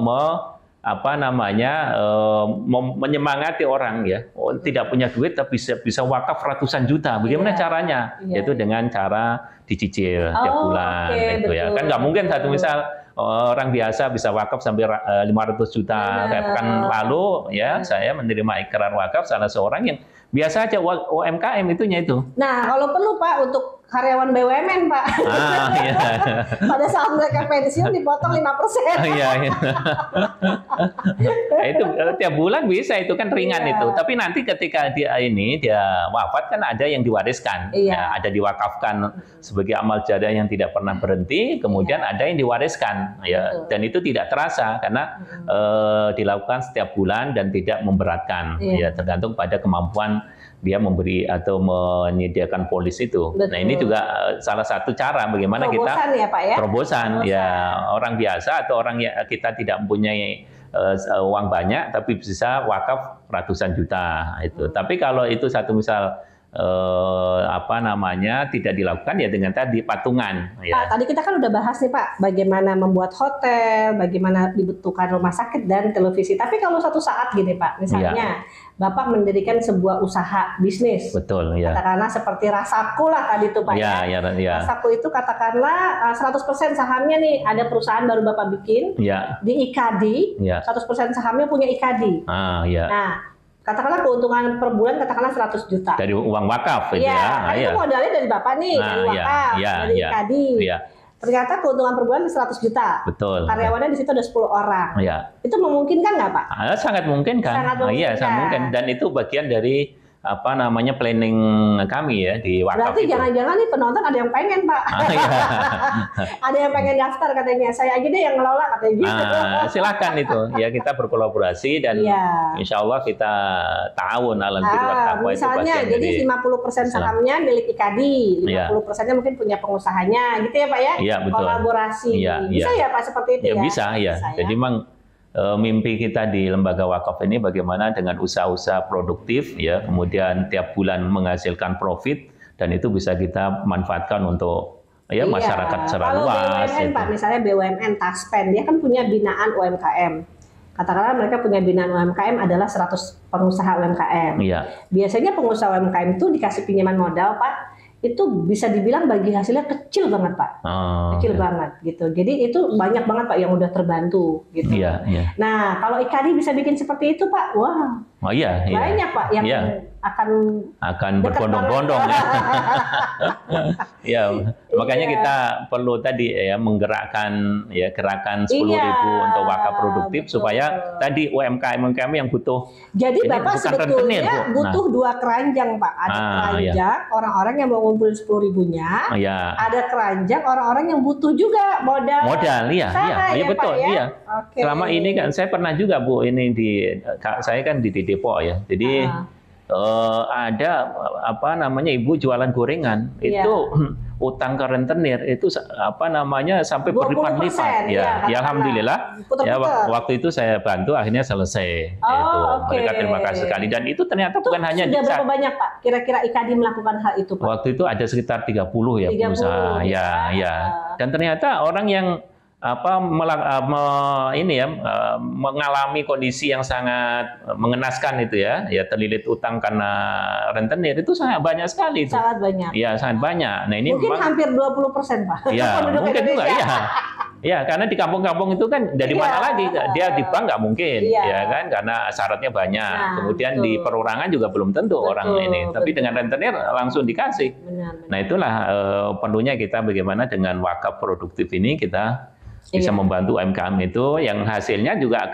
Speaker 1: menyemangati orang ya. Tidak punya duit tapi bisa wakaf ratusan juta. Bagaimana caranya?
Speaker 3: Iya.
Speaker 1: Yaitu dengan cara dicicil tiap bulan gitu ya.
Speaker 3: betul.
Speaker 1: Kan nggak mungkin satu misal orang biasa bisa wakaf sampai 500 juta. Kayak pekan lalu ya saya menerima ikrar wakaf salah seorang yang biasa aja UMKM itunya itu.
Speaker 3: Nah, kalau perlu Pak untuk karyawan BUMN Pak.
Speaker 1: Iya.
Speaker 3: Pada saat mereka pensiun dipotong 5%.
Speaker 1: Iya, iya. Nah, itu tiap bulan bisa, itu kan ringan
Speaker 3: Iya.
Speaker 1: itu. Tapi nanti ketika dia wafat kan ada yang diwariskan.
Speaker 3: Iya.
Speaker 1: Ya, ada diwakafkan sebagai amal jariah yang tidak pernah berhenti, kemudian ada yang diwariskan. Ya,
Speaker 3: Betul.
Speaker 1: dan itu tidak terasa karena dilakukan setiap bulan dan tidak memberatkan.
Speaker 3: Iya.
Speaker 1: Ya, tergantung pada kemampuan dia memberi atau menyediakan polis itu.
Speaker 3: Betul.
Speaker 1: Nah, ini juga salah satu cara bagaimana
Speaker 3: Terobosan
Speaker 1: kita
Speaker 3: ya Pak ya?
Speaker 1: terobosan, ya orang biasa atau orang yang kita tidak mempunyai uang banyak tapi bisa wakaf ratusan juta itu. Tapi kalau itu satu misal tidak dilakukan ya dengan tadi patungan. Ya.
Speaker 3: Pak, tadi kita kan udah bahas nih Pak, bagaimana membuat hotel, bagaimana dibutuhkan rumah sakit dan televisi. Tapi kalau suatu saat gini Pak, misalnya Bapak mendirikan sebuah usaha bisnis.
Speaker 1: Betul, ya.
Speaker 3: Katakanlah seperti Rasaku lah tadi tuh Pak
Speaker 1: ya.
Speaker 3: Rasaku itu katakanlah 100% sahamnya nih, ada perusahaan baru Bapak bikin di IKAD, 100% sahamnya punya IKAD. Nah, katakanlah keuntungan per bulan katakanlah 100 juta.
Speaker 1: Dari uang wakaf itu ya.
Speaker 3: Itu modalnya dari Bapak nih, dari wakaf, dari IKAD. Ternyata keuntungan per bulan 100 juta.
Speaker 1: Betul.
Speaker 3: Karyawannya di situ ada 10 orang. Itu memungkinkan nggak Pak?
Speaker 1: Sangat mungkin kan. Iya, sangat mungkin. Dan itu bagian dari planning kami ya di wakaf.
Speaker 3: Berarti jangan-jangan nih penonton ada yang pengen Pak. Ada yang pengen daftar katanya. Saya aja deh yang ngelola katanya gitu.
Speaker 1: Silakan itu. Ya kita berkolaborasi dan insya Allah kita tahun alam wakaf.
Speaker 3: Misalnya jadi 50% sahamnya milik IKAD, 50%-nya mungkin punya pengusahanya gitu ya Pak ya?
Speaker 1: Iya, betul.
Speaker 3: Kolaborasi. Bisa ya Pak seperti itu ya?
Speaker 1: Bisa ya. Jadi memang mimpi kita di lembaga wakaf ini bagaimana dengan usaha-usaha produktif ya, kemudian tiap bulan menghasilkan profit dan itu bisa kita manfaatkan untuk masyarakat secara luas.
Speaker 3: Kalau BUMN Pak, misalnya BUMN Taspen, dia kan punya binaan UMKM. Katakanlah mereka punya binaan UMKM adalah 100 pengusaha UMKM. Biasanya pengusaha UMKM itu dikasih pinjaman modal Pak, itu bisa dibilang bagi hasilnya kecil banget Pak, kecil banget gitu. Jadi itu banyak banget Pak yang udah terbantu gitu. Nah kalau IKAD bisa bikin seperti itu Pak, wah banyak Pak yang akan
Speaker 1: berbondong-bondong ya. Makanya kita perlu tadi gerakan 10.000 untuk wakaf produktif supaya tadi UMKM yang butuh.
Speaker 3: Jadi Bapak sebetulnya butuh 2 keranjang Pak. Ada keranjang orang-orang yang mau ngumpulin 10.000-nya. Ada keranjang orang-orang yang butuh juga modal.
Speaker 1: Betul.
Speaker 3: Okay.
Speaker 1: Selama ini kan saya pernah juga Bu saya kan di Depok ya. Jadi ada ibu jualan gorengan itu utang ke rentenir itu sampai berlipat-lipat alhamdulillah waktu itu saya bantu akhirnya selesai mereka terima kasih sekali dan itu ternyata bukan hanya
Speaker 3: sudah berapa banyak Pak kira-kira IKAD melakukan hal itu Pak?
Speaker 1: Waktu itu ada sekitar 30 pengusaha dan ternyata orang yang mengalami kondisi yang sangat mengenaskan itu ya terlilit utang karena rentenir itu sangat banyak sekali itu.
Speaker 3: Sangat banyak.
Speaker 1: Ya, sangat banyak. Nah, ini
Speaker 3: mungkin hampir 20% Pak.
Speaker 1: Ya, mungkin juga ya, karena di kampung-kampung itu kan dari mana lagi? Dia di bank nggak mungkin, ya kan? Karena syaratnya banyak. Kemudian di perorangan juga belum tentu orang ini. Tapi dengan rentenir langsung dikasih. Nah, itulah perlunya kita bagaimana dengan wakaf produktif ini kita bisa membantu UMKM itu yang hasilnya juga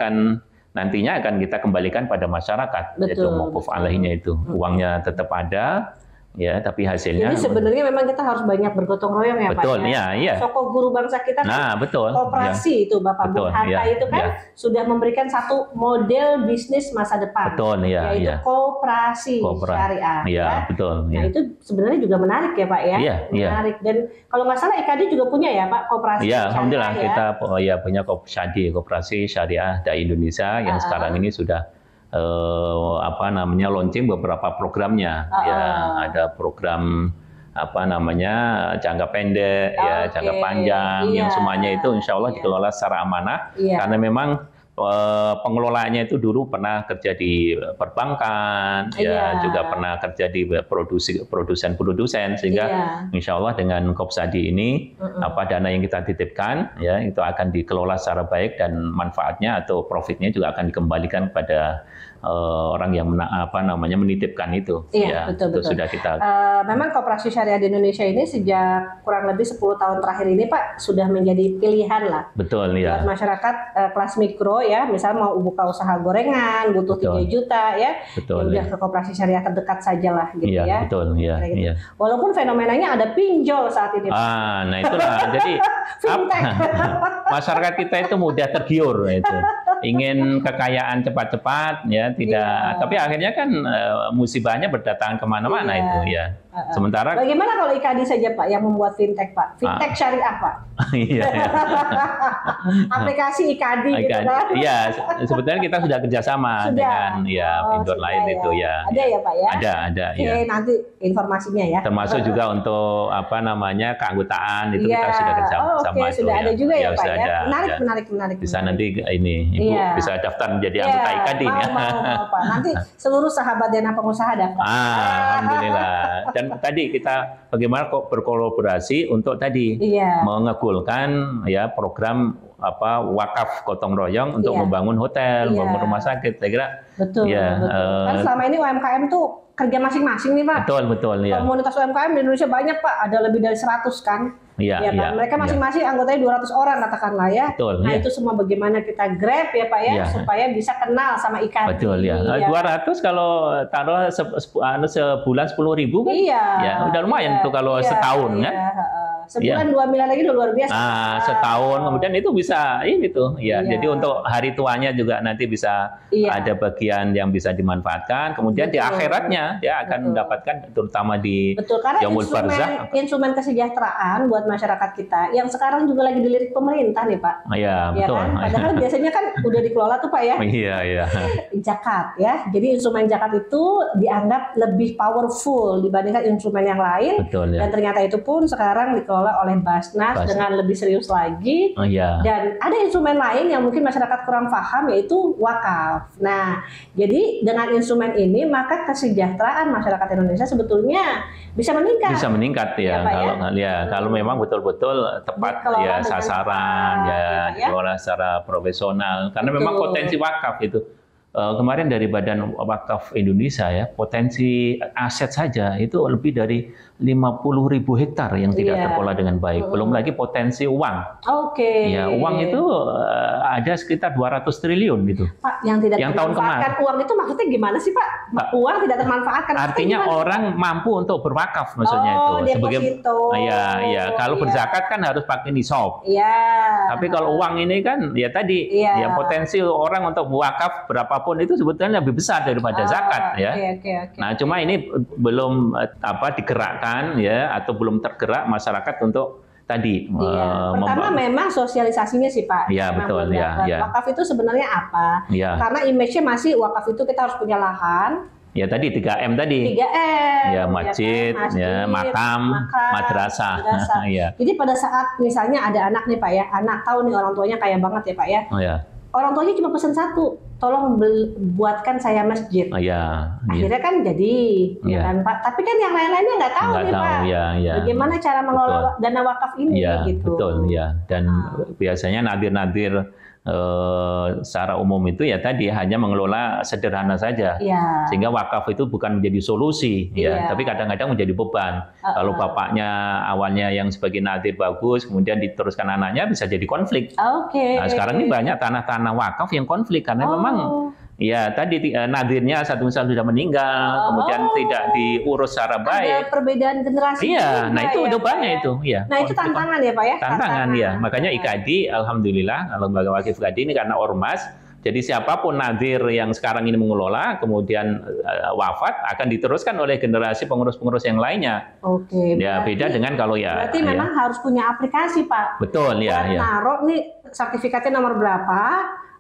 Speaker 1: nantinya akan kita kembalikan pada masyarakat, yaitu mauquf alaihnya itu. Uangnya tetap ada, tapi hasilnya.
Speaker 3: Jadi sebenarnya memang kita harus banyak bergotong royong ya Pak.
Speaker 1: Betul, ya.
Speaker 3: Soko guru bangsa kita kan koperasi itu Bapak Bung Hatta itu kan sudah memberikan satu model bisnis masa depan.
Speaker 1: Betul,
Speaker 3: yaitu koperasi syariah.
Speaker 1: Betul.
Speaker 3: Nah itu sebenarnya juga menarik ya Pak ya. Menarik dan kalau nggak salah IKAD juga punya ya Pak koperasi.
Speaker 1: Alhamdulillah kita punya koperasi syariah dari Indonesia yang sekarang ini sudah launching beberapa programnya. Ada program jangka pendek, jangka panjang, yang semuanya itu insya Allah dikelola secara amanah. Karena memang pengelolaannya itu dulu pernah kerja di perbankan, ya juga pernah kerja di produsen, sehingga insya Allah dengan Kopsadi ini dana yang kita titipkan ya itu akan dikelola secara baik dan manfaatnya atau profitnya juga akan dikembalikan kepada orang yang menitipkan itu.
Speaker 3: Iya, betul.
Speaker 1: Sudah kita.
Speaker 3: Memang Koperasi Syariah di Indonesia ini sejak kurang lebih 10 tahun terakhir ini Pak sudah menjadi pilihan lah.
Speaker 1: Betul ya.
Speaker 3: Buat masyarakat kelas mikro ya, misalnya mau buka usaha gorengan butuh 3 juta ya, udah ke Koperasi Syariah terdekat sajalah gitu ya.
Speaker 1: Betul ya.
Speaker 3: Gitu. Iya. Walaupun fenomenanya ada pinjol saat ini.
Speaker 1: Nah itulah. Jadi masyarakat kita itu mudah tergiur itu. Ingin kekayaan cepat-cepat ya tidak, tapi akhirnya kan musibahnya berdatangan kemana-mana itu ya. Sementara
Speaker 3: bagaimana kalau IKADI saja Pak yang membuat fintech Pak, fintech syariah Pak?
Speaker 1: Iya.
Speaker 3: Aplikasi IKADI gitu kan?
Speaker 1: Iya, sebetulnya kita sudah kerjasama dengan vendor lain itu ya.
Speaker 3: Ada ya Pak ya?
Speaker 1: Ada.
Speaker 3: Oke, nanti informasinya ya.
Speaker 1: Termasuk juga untuk keanggotaan itu kita sudah kerjasama itu.
Speaker 3: Sudah ada juga ya Pak ya. Menarik.
Speaker 1: Bisa nanti ini Ibu bisa daftar menjadi anggota IKADI.
Speaker 3: Mau Pak. Nanti seluruh sahabat Dana Pengusaha daftar.
Speaker 1: Alhamdulillah. Dan tadi kita bagaimana kok berkolaborasi untuk tadi mengegulkan ya program wakaf gotong royong untuk membangun hotel, membangun rumah sakit. Saya kira
Speaker 3: betul. Kan selama ini UMKM tuh kerja masing-masing nih Pak.
Speaker 1: Betul ya.
Speaker 3: Komunitas UMKM di Indonesia banyak Pak, ada lebih dari 100 kan. Iya. Mereka masing-masing anggotanya 200 orang katakanlah ya.
Speaker 1: Betul,
Speaker 3: nah itu semua bagaimana kita grab ya Pak ya, supaya bisa kenal sama IKADI.
Speaker 1: Betul ya. 200 kalau taruh sebulan 10.000 kan?
Speaker 3: Iya.
Speaker 1: Ya udah lumayan tuh kalau setahun kan.
Speaker 3: Sebulan 2 miliar lagi udah luar biasa.
Speaker 1: Setahun kemudian itu bisa ini tuh ya. Jadi untuk hari tuanya juga nanti bisa ada bagian yang bisa dimanfaatkan. Kemudian di akhiratnya dia akan mendapatkan terutama di Yaumul Barzakh.
Speaker 3: Instrumen kesejahteraan buat masyarakat kita yang sekarang juga lagi dilirik pemerintah nih Pak.
Speaker 1: Iya betul.
Speaker 3: Kan? Padahal biasanya kan udah dikelola tuh Pak ya.
Speaker 1: Iya.
Speaker 3: Zakat ya. Jadi instrumen zakat itu dianggap lebih powerful dibandingkan instrumen yang lain.
Speaker 1: Betul, ya.
Speaker 3: Dan ternyata itu pun sekarang dikelola oleh Basnas dengan lebih serius lagi. Dan ada instrumen lain yang mungkin masyarakat kurang paham yaitu wakaf. Nah, jadi dengan instrumen ini maka kesejahteraan masyarakat Indonesia sebetulnya bisa meningkat.
Speaker 1: Bisa meningkat ya, kalau memang betul-betul tepat ya sasaran dikelola secara profesional karena memang potensi wakaf itu. Kemarin dari Badan Wakaf Indonesia ya, potensi aset saja itu lebih dari 50.000 hektar yang tidak terkelola dengan baik. Belum lagi potensi uang. Ya, uang itu ada sekitar 200 triliun gitu.
Speaker 3: Pak, yang tidak termanfaatkan uang itu maksudnya gimana sih Pak? Uang tidak termanfaatkan.
Speaker 1: Artinya orang mampu untuk berwakaf maksudnya itu.
Speaker 3: Deposito.
Speaker 1: Iya. Kalau berzakat kan harus pakai nisab. Tapi kalau uang ini kan ya tadi ya potensi orang untuk berwakaf berapapun itu sebetulnya lebih besar daripada zakat ya. Nah, cuma ini belum digerakkan ya atau belum tergerak masyarakat untuk tadi
Speaker 3: pertama memang sosialisasinya sih Pak.
Speaker 1: Iya betul ya.
Speaker 3: Wakaf itu sebenarnya apa? Karena image-nya masih wakaf itu kita harus punya lahan.
Speaker 1: Ya tadi 3M tadi.
Speaker 3: 3M.
Speaker 1: Ya masjid, makam, madrasah.
Speaker 3: Jadi pada saat misalnya ada anak nih Pak ya, anak tahu nih orang tuanya kaya banget ya Pak ya. Orang tuanya cuma pesan satu, tolong buatkan saya masjid. Akhirnya kan jadi, kan Pak. Tapi kan yang lain-lainnya nggak tahu nih Pak. Bagaimana cara mengelola dana wakaf ini gitu.
Speaker 1: Betul ya. Dan biasanya nadir-nadir secara umum itu ya tadi hanya mengelola sederhana saja, sehingga wakaf itu bukan menjadi solusi, tapi kadang-kadang menjadi beban. Kalau bapaknya awalnya yang sebagai nadir bagus, kemudian diteruskan anaknya bisa jadi konflik. Nah, sekarang ini banyak tanah-tanah wakaf yang konflik karena memang ya tadi nadirnya satu misal sudah meninggal, kemudian tidak diurus secara baik.
Speaker 3: Ada perbedaan generasi.
Speaker 1: Nah itu udah banyak itu.
Speaker 3: Nah itu tantangan ya Pak ya.
Speaker 1: Tantangan ya. Makanya IKADI, alhamdulillah, lembaga wakif IKADI ini karena ormas. Jadi siapapun nadir yang sekarang ini mengelola, kemudian wafat akan diteruskan oleh generasi pengurus-pengurus yang lainnya. Ya beda dengan kalau
Speaker 3: berarti memang harus punya aplikasi Pak.
Speaker 1: Betul ya.
Speaker 3: Naruh nih sertifikatnya nomor berapa.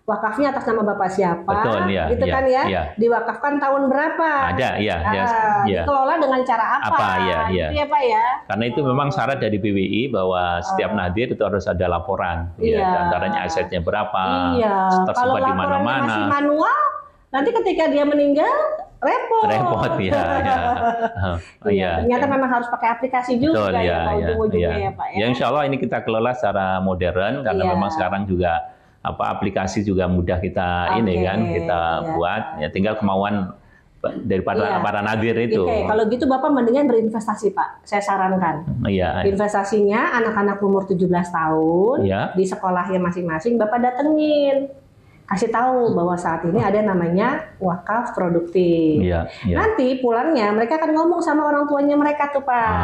Speaker 3: wakafnya atas nama Bapak siapa,
Speaker 1: Betul, ya,
Speaker 3: gitu
Speaker 1: ya,
Speaker 3: kan ya,
Speaker 1: ya.
Speaker 3: diwakafkan tahun berapa,
Speaker 1: Ada, ya, ya,
Speaker 3: dikelola dengan cara apa,
Speaker 1: ya.
Speaker 3: gitu ya Pak ya.
Speaker 1: Karena itu memang syarat dari BWI bahwa setiap nadir itu harus ada laporan,
Speaker 3: Iya.
Speaker 1: ya, antaranya asetnya berapa,
Speaker 3: Iya, kalau
Speaker 1: tersebar di
Speaker 3: laporannya masih
Speaker 1: mana-mana.
Speaker 3: manual, nanti ketika dia meninggal repot.
Speaker 1: Repot, ya, ya.
Speaker 3: Iya, ternyata memang harus pakai aplikasi juga.
Speaker 1: Betul,
Speaker 3: ya, Pak, ujung-ujungnya ya Pak ya.
Speaker 1: Ya, insya Allah ini kita kelola secara modern karena
Speaker 3: Iya.
Speaker 1: memang sekarang juga aplikasi juga mudah kita
Speaker 3: Oke,
Speaker 1: ini kan kita
Speaker 3: iya.
Speaker 1: buat, ya tinggal kemauan daripada
Speaker 3: Iya.
Speaker 1: para nadir itu.
Speaker 3: Oke, kalau gitu Bapak mendingan berinvestasi Pak, saya sarankan.
Speaker 1: Iya.
Speaker 3: Investasinya anak-anak umur 17 tahun
Speaker 1: Iya.
Speaker 3: di sekolahnya masing-masing Bapak datengin. Kasih tahu bahwa saat ini ada namanya wakaf produktif.
Speaker 1: Iya, iya.
Speaker 3: Nanti pulangnya mereka akan ngomong sama orang tuanya mereka tuh Pak.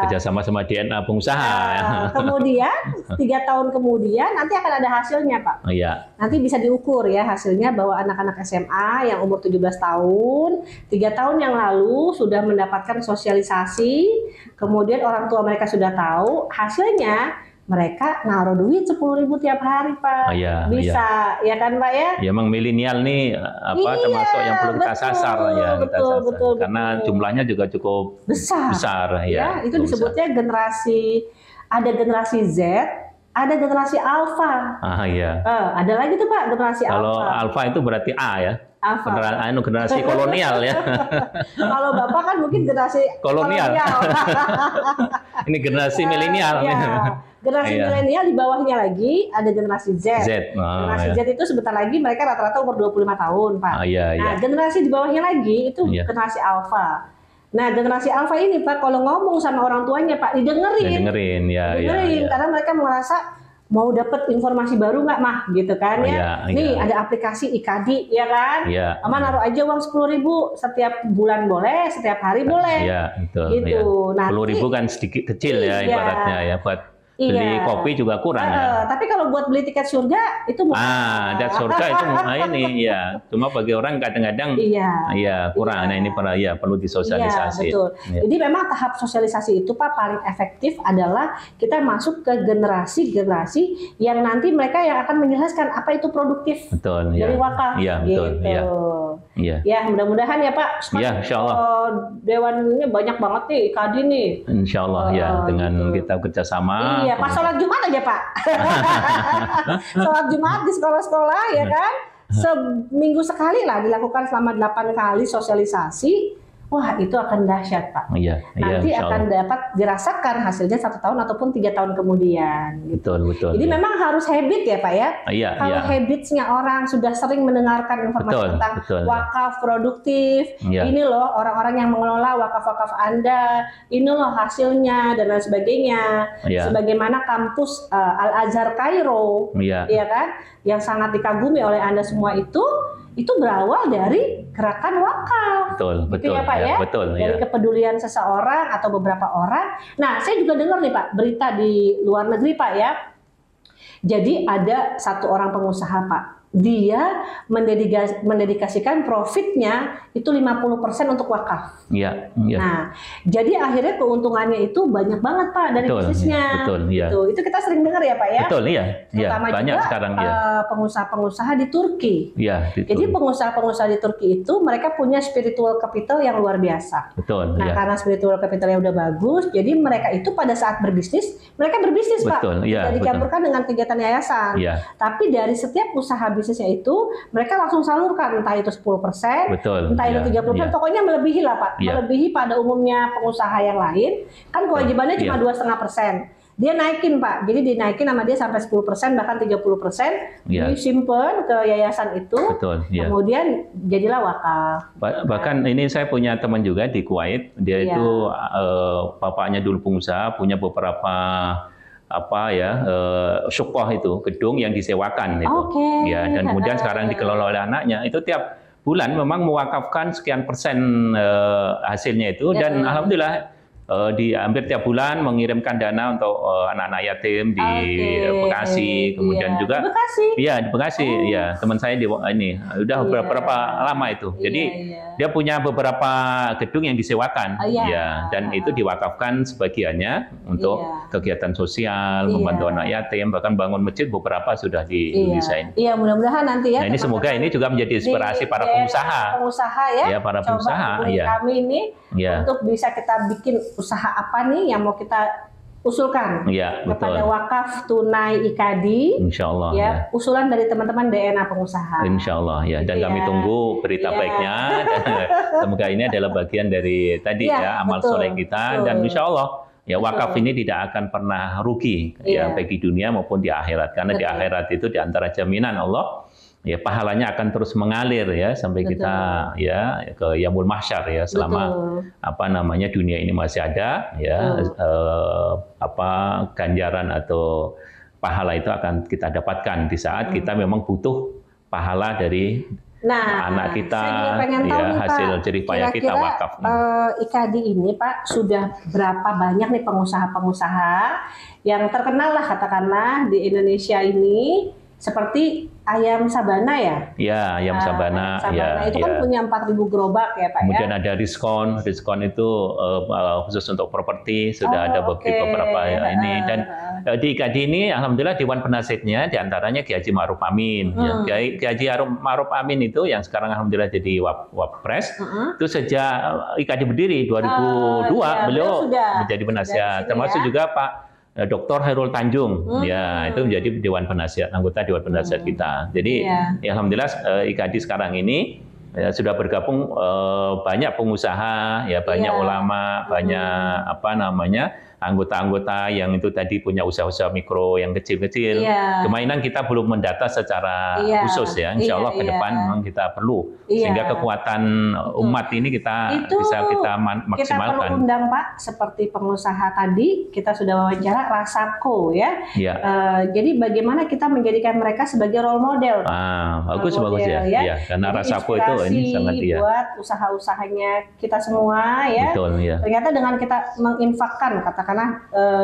Speaker 1: Kerjasama sama DNA pengusaha.
Speaker 3: Kemudian 3 tahun kemudian nanti akan ada hasilnya Pak.
Speaker 1: Iya.
Speaker 3: Nanti bisa diukur ya hasilnya bahwa anak-anak SMA yang umur 17 tahun, 3 tahun yang lalu sudah mendapatkan sosialisasi, kemudian orang tua mereka sudah tahu, hasilnya mereka naruh duit 10.000 tiap hari Pak.
Speaker 1: Iya,
Speaker 3: bisa, ya kan Pak ya?
Speaker 1: Ya emang milenial nih termasuk yang perlu kita sasar ya,
Speaker 3: betul,
Speaker 1: karena jumlahnya juga cukup besar ya.
Speaker 3: Itu disebutnya ada generasi Z, ada generasi Alpha.
Speaker 1: Iya.
Speaker 3: Ada lagi tuh Pak generasi
Speaker 1: Kalau
Speaker 3: Alpha.
Speaker 1: Alpha itu berarti A ya.
Speaker 3: Alpha.
Speaker 1: Generasi kolonial ya.
Speaker 3: Kalau Bapak kan mungkin generasi
Speaker 1: kolonial. Ini generasi milenial.
Speaker 3: Generasi milenial di bawahnya lagi ada generasi Z. Generasi Z itu sebentar lagi mereka rata-rata umur 25 tahun, Pak. Nah, generasi di bawahnya lagi itu generasi Alpha. Nah, generasi Alpha ini Pak kalau ngomong sama orang tuanya Pak didengerin.
Speaker 1: Didengerin
Speaker 3: Karena mereka merasa mau dapat informasi baru nggak mah gitu kan ya. Nih ada aplikasi IKADI ya kan. Mama naruh aja uang 10.000 setiap bulan boleh, setiap hari boleh.
Speaker 1: Iya, betul.
Speaker 3: Gitu.
Speaker 1: Ya. 10.000 kan sedikit kecil ya ibaratnya ya buat beli kopi juga kurang ya.
Speaker 3: Tapi kalau buat beli tiket surga itu
Speaker 1: tiket surga itu ini ya. Cuma bagi orang kadang-kadang kurang. Nah ini perlu disosialisasi.
Speaker 3: Iya, betul. Jadi memang tahap sosialisasi itu Pak paling efektif adalah kita masuk ke generasi-generasi yang nanti mereka yang akan menjelaskan apa itu produktif dari wakaf.
Speaker 1: Iya, betul.
Speaker 3: Iya. Ya, mudah-mudahan ya Pak.
Speaker 1: Iya, insyaallah.
Speaker 3: Dewannya banyak banget nih IKADI nih.
Speaker 1: Insyaallah ya dengan kita kerjasama.
Speaker 3: Iya, pas sholat Jumat aja Pak. Sholat Jumat di sekolah-sekolah ya kan. Seminggu sekali lah dilakukan selama 8 kali sosialisasi. Wah itu akan dahsyat Pak. Nanti akan dapat dirasakan hasilnya 1 tahun ataupun 3 tahun kemudian. Gitu.
Speaker 1: Betul.
Speaker 3: Jadi memang harus habit ya Pak ya. Kalau habitsnya orang sudah sering mendengarkan informasi tentang wakaf produktif, ini loh orang-orang yang mengelola wakaf-wakaf Anda, ini loh hasilnya dan lain sebagainya. Sebagaimana kampus Al-Azhar Kairo, ya kan, yang sangat dikagumi oleh Anda semua itu berawal dari gerakan wakaf.
Speaker 1: Betul.
Speaker 3: Ya Pak ya. Dari kepedulian seseorang atau beberapa orang. Nah, saya juga dengar nih Pak, berita di luar negeri Pak ya. Jadi ada satu orang pengusaha Pak. Dia mendedikasikan profitnya itu 50% untuk wakaf. Nah, jadi akhirnya keuntungannya itu banyak banget Pak dari bisnisnya. Itu kita sering dengar ya Pak ya. Terutama
Speaker 1: banyak
Speaker 3: juga
Speaker 1: sekarang
Speaker 3: pengusaha-pengusaha di Turki. Jadi pengusaha-pengusaha di Turki itu mereka punya spiritual capital yang luar biasa. Karena spiritual capitalnya udah bagus, jadi mereka itu pada saat berbisnis, mereka berbisnis Pak. Tidak dicampurkan dengan kegiatan yayasan. Tapi dari setiap usaha bisnisnya itu mereka langsung salurkan entah itu 10%, entah itu 30%, pokoknya melebihi lah Pak, melebihi pada umumnya pengusaha yang lain. Kan kewajibannya cuma 2,5%. Dia naikin Pak, jadi dinaikin sama dia sampai 10% bahkan 30%, disimpan ke yayasan itu, kemudian jadilah wakaf.
Speaker 1: Bahkan ini saya punya teman juga di Kuwait, dia itu bapaknya dulu pengusaha, punya beberapa syukoh itu gedung yang disewakan itu, dan kemudian sekarang dikelola oleh anaknya. Itu tiap bulan memang mewakafkan sekian persen hasilnya itu, dan alhamdulillah di hampir tiap bulan mengirimkan dana untuk anak-anak yatim di Bekasi, kemudian juga di Bekasi, ya teman saya di ini udah beberapa lama itu. Jadi dia punya beberapa gedung yang disewakan, ya, dan itu diwakafkan sebagiannya untuk kegiatan sosial, membantu anak yatim, bahkan bangun masjid beberapa sudah didesain.
Speaker 3: Iya, mudah-mudahan nanti ya.
Speaker 1: Nah, ini semoga ini juga menjadi inspirasi para pengusaha.
Speaker 3: Ya,
Speaker 1: para pengusaha,
Speaker 3: kami ini untuk bisa kita bikin usaha apa nih yang mau kita usulkan kepada wakaf tunai IKADI.
Speaker 1: Insya Allah.
Speaker 3: Ya, usulan dari teman-teman DNA pengusaha.
Speaker 1: Insya Allah ya. Dan kami tunggu berita baiknya. Dan semoga ini adalah bagian dari tadi amal soleh kita. Dan Insya Allah ya wakaf ini tidak akan pernah rugi ya bagi dunia maupun di akhirat. Karena di akhirat itu di antara jaminan Allah. Ya pahalanya akan terus mengalir ya sampai kita ya ke Yaumul Mahsyar ya selama dunia ini masih ada ya ganjaran atau pahala itu akan kita dapatkan di saat kita memang butuh pahala dari anak kita ya hasil jerih payah kita wakaf.
Speaker 3: IKADI ini Pak sudah berapa banyak nih pengusaha-pengusaha yang terkenal lah katakanlah di Indonesia ini seperti Ayam Sabana ya?
Speaker 1: Ya, Ayam Sabana.
Speaker 3: Sabana itu kan punya 4.000 gerobak ya Pak.
Speaker 1: Kemudian ada Rizkon itu khusus untuk properti, sudah ada beberapa ini. Dan di IKADI ini Alhamdulillah Dewan Penasihatnya diantaranya Kiai Haji Ma'ruf Amin. Kiai Haji Ma'ruf Amin itu yang sekarang Alhamdulillah jadi Wapres, itu sejak IKADI berdiri 2002 beliau menjadi penasihat. Termasuk juga Pak Dr. Hairul Tanjung, ya itu menjadi Dewan Penasihat, anggota Dewan Penasihat kita. Jadi, ya Alhamdulillah IKADI sekarang ini sudah bergabung banyak pengusaha, ya banyak ulama, banyak anggota-anggota yang itu tadi punya usaha-usaha mikro yang kecil-kecil. Kemainan kita belum mendata secara khusus ya. Insya Allah ke depan memang kita perlu sehingga kekuatan umat ini kita bisa kita maksimalkan.
Speaker 3: Kita perlu undang Pak seperti pengusaha tadi kita sudah wawancara Rasako ya. Jadi bagaimana kita menjadikan mereka sebagai role model.
Speaker 1: Bagus ya. Karena Rasako itu ini sangat
Speaker 3: buat usaha-usahanya kita semua ya.
Speaker 1: Betul,
Speaker 3: ternyata dengan kita menginfakkan katakanlah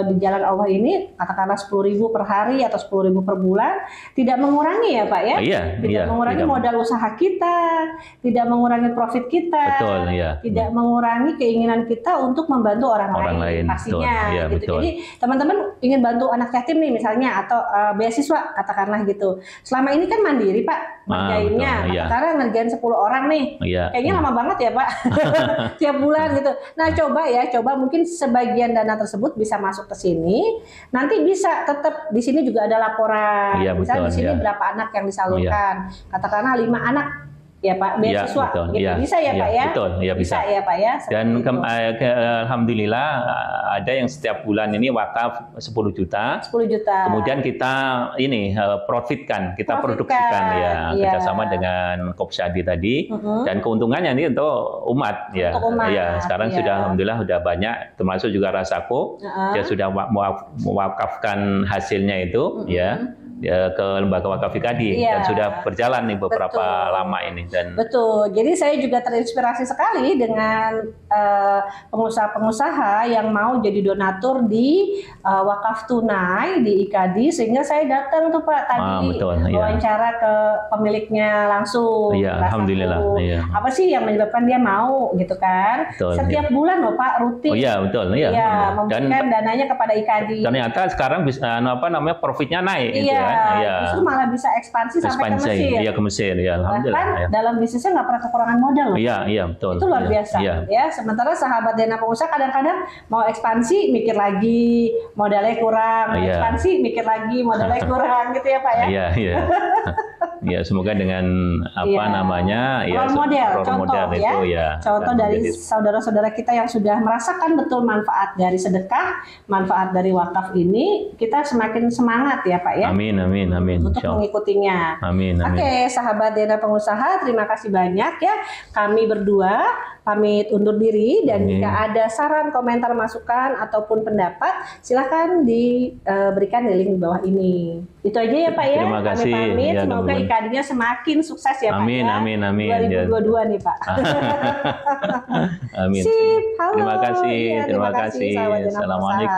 Speaker 3: di jalan Allah ini katakanlah 10.000 per hari atau 10.000 per bulan tidak mengurangi ya Pak ya. Tidak mengurangi modal usaha kita, tidak mengurangi profit kita, tidak mengurangi keinginan kita untuk membantu orang lain pastinya. Gitu. Jadi teman-teman ingin bantu anak yatim nih misalnya atau beasiswa katakanlah gitu. Selama ini kan mandiri Pak ngerjainnya, katakanlah ngerjain 10 orang nih, kayaknya lama banget ya Pak, tiap bulan gitu. Nah coba mungkin sebagian dana tersebut bisa masuk ke sini, nanti bisa tetap di sini juga ada laporan, misalnya di sini berapa anak yang disalurkan, katakanlah 5 anak. Ya Pak, beasiswa gitu. Bisa ya Pak ya?
Speaker 1: Betul, bisa ya
Speaker 3: Pak ya.
Speaker 1: Dan Alhamdulillah ada yang setiap bulan ini wakaf 10 juta. Kemudian kita ini profitkan, kita produksikan ya kerjasama dengan Kopsyadi tadi. Dan keuntungannya ini untuk umat ya. Sekarang sudah Alhamdulillah sudah banyak, termasuk juga Rasako. Dia sudah mewakafkan hasilnya itu ke lembaga wakaf IKADI dan sudah berjalan nih beberapa lama ini
Speaker 3: Jadi saya juga terinspirasi sekali dengan pengusaha-pengusaha yang mau jadi donatur di wakaf tunai di IKADI sehingga saya datang tuh Pak tadi wawancara ke pemiliknya langsung.
Speaker 1: Alhamdulillah.
Speaker 3: Apa sih yang menyebabkan dia mau gitu kan? Setiap bulan loh Pak rutin. Memberikan dananya kepada IKADI.
Speaker 1: Ternyata sekarang bisa profitnya naik gitu.
Speaker 3: Justru malah bisa ekspansi sampai ke Mesir.
Speaker 1: Ke Mesir, Alhamdulillah.
Speaker 3: Bahkan dalam bisnisnya nggak pernah kekurangan modal loh.
Speaker 1: Betul.
Speaker 3: Itu luar biasa. Sementara sahabat DNA pengusaha kadang-kadang mau ekspansi mikir lagi modalnya kurang, ekspansi mikir lagi modalnya kurang gitu ya Pak ya.
Speaker 1: Semoga dengan
Speaker 3: role model itu contoh dari saudara-saudara kita yang sudah merasakan betul manfaat dari sedekah, manfaat dari wakaf ini, kita semakin semangat ya Pak ya.
Speaker 1: Amin.
Speaker 3: Untuk mengikutinya.
Speaker 1: Amin.
Speaker 3: Oke, sahabat DNA pengusaha, terima kasih banyak ya. Kami berdua pamit undur diri, dan
Speaker 1: Amin.
Speaker 3: jika ada saran, komentar, masukan ataupun pendapat, silahkan diberikan di link di bawah ini. Itu aja ya Pak ya.
Speaker 1: Terima kasih.
Speaker 3: Kami pamit.
Speaker 1: Ya,
Speaker 3: Semoga
Speaker 1: teman-teman.
Speaker 3: IKAD-nya semakin sukses ya Pak
Speaker 1: Amin,
Speaker 3: ya.
Speaker 1: amin, amin.
Speaker 3: 2022 nih Pak.
Speaker 1: Amin.
Speaker 3: Sip, halo.
Speaker 1: Terima kasih.
Speaker 3: Iya,
Speaker 1: Terima kasih.
Speaker 3: sahabat Dana
Speaker 1: Assalamualaikum.
Speaker 3: Pengusaha.